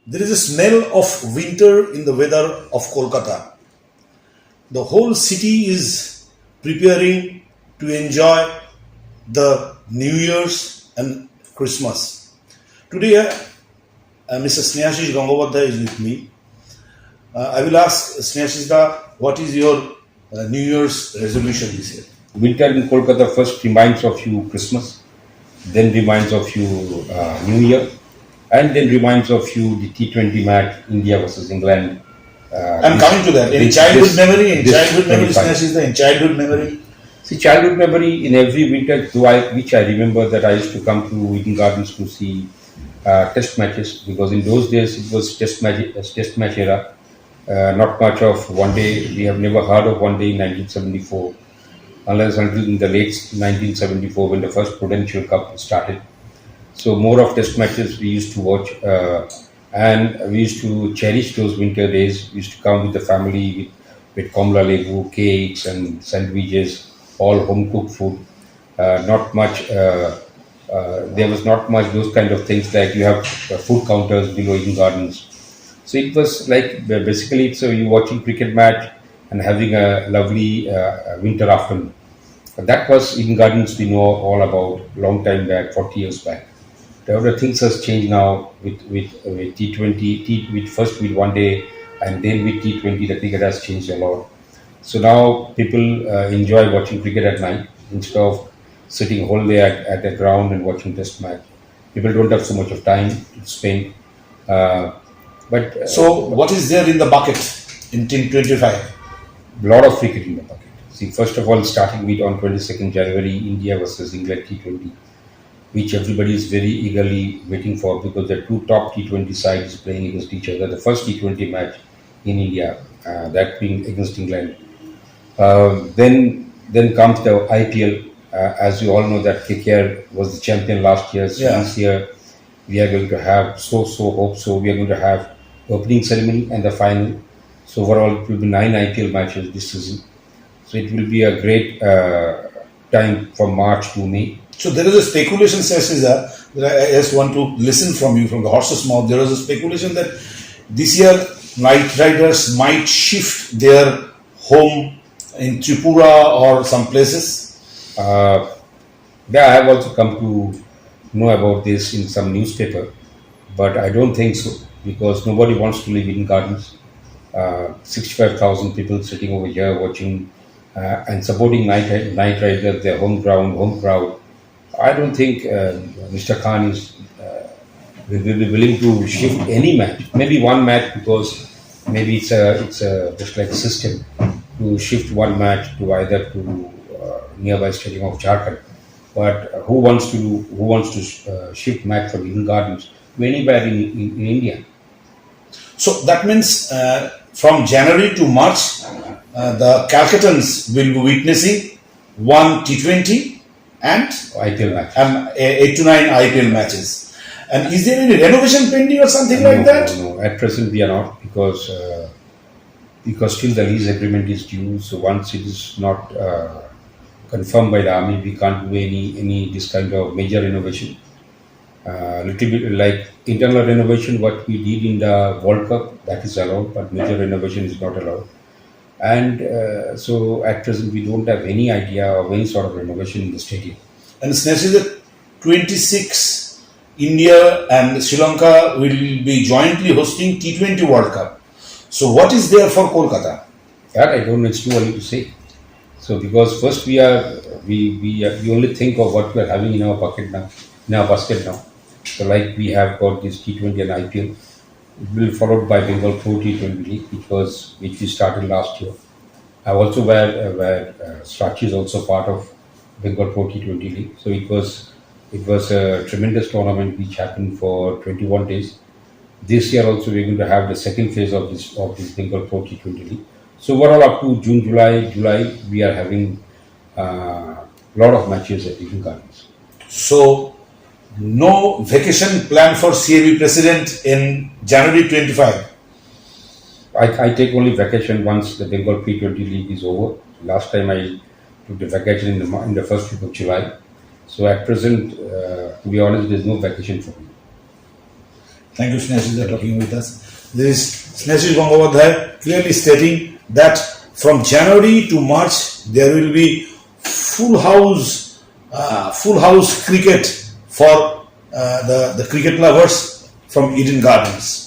There is a smell of winter in the weather of Kolkata. The whole city is preparing to enjoy the New Year's and Christmas. Today, Mr. Snehasish Ganguly is with me. I will ask Snehasish da, what is your New Year's resolution this year? Winter in Kolkata first reminds of you Christmas, then reminds of you New Year, and then reminds of you the T20 match India versus England. I'm coming to that. In childhood memory, Snehasish, in childhood memory. See, childhood memory in every winter, which I remember that I used to come to Eden Gardens to see test matches, because in those days it was test match era. Not much of one day. We have never heard of one day in 1974, unless until in the late 1974 when the first Prudential Cup started. So more of test matches we used to watch, and we used to cherish those winter days. We used to come with the family with komla lebu, cakes and sandwiches, all home cooked food. Not much. There was not much those kind of things like you have food counters below Eden Gardens. So it was like basically so you watching cricket match and having a lovely winter afternoon. That was Eden Gardens we know all about long time back, 40 years back. The things has changed now with T20, with first with one day and then with T20 the cricket has changed a lot. So now people enjoy watching cricket at night instead of sitting whole day at the ground and watching test match. People don't have so much of time to spend. So what is there in the bucket in Team 25? Lot of cricket in the bucket. See, first of all, starting with on 22nd January, India versus England T20, which everybody is very eagerly waiting for because the two top T20 sides playing against each other. The first T20 match in India, that being against England. Then comes the IPL. As you all know, that KKR was the champion last year. So this year we are going to have we are going to have opening ceremony and the final. So overall, it will be 9 IPL matches this season. So it will be a great time from March to May. So there is a speculation, Snehasish, that I just want to listen from you, from the horse's mouth. There is a speculation that this year Knight Riders might shift their home in Tripura or some places. I have also come to know about this in some newspaper, but I don't think so because nobody wants to live in gardens. 65,000 people sitting over here watching and supporting Knight Riders, their home crowd. I don't think Mr. Khan will be willing to shift any match. Maybe one match because maybe it's just like a system to shift one match to either to nearby stadium of Jharkhand. But who wants to shift match from Eden Gardens to anywhere in India? So that means from January to March, the Calcuttans will be witnessing one T20 and IPL match. And 8 to 9 IPL matches. And is there any renovation pending or something like that? No. At present we are not because still the lease agreement is due. So once it is not confirmed by the army, we can't do any this kind of major renovation. Little bit like internal renovation, what we did in the World Cup, that is allowed, but major renovation is not allowed. And so at present we don't have any idea of any sort of renovation in the stadium. And Snehasish, 26 India and Sri Lanka will be jointly hosting T20 World Cup. So what is there for Kolkata? That I don't know, it's too early to say. So because first we only think of what we are having in our bucket now, in our basket now. So like we have got this T20 and IPL. It will be followed by Bengal Pro T20 League, which we started last year. I also where Sachi is also part of Bengal Pro T20 League. So it was a tremendous tournament which happened for 21 days. This year also we're going to have the second phase of this Bengal Pro T20 League. So overall up to June, July we are having a lot of matches at Eden Gardens. So no vacation plan for CAB President in January 25? I take only vacation once the Bengal P20 League is over. Last time I took the vacation in the first week of July. So at present, to be honest, there is no vacation for me. Thank you, Snehasish, for talking with us. This is Snehasish Ganguly clearly stating that from January to March there will be full house cricket for the cricket lovers from Eden Gardens.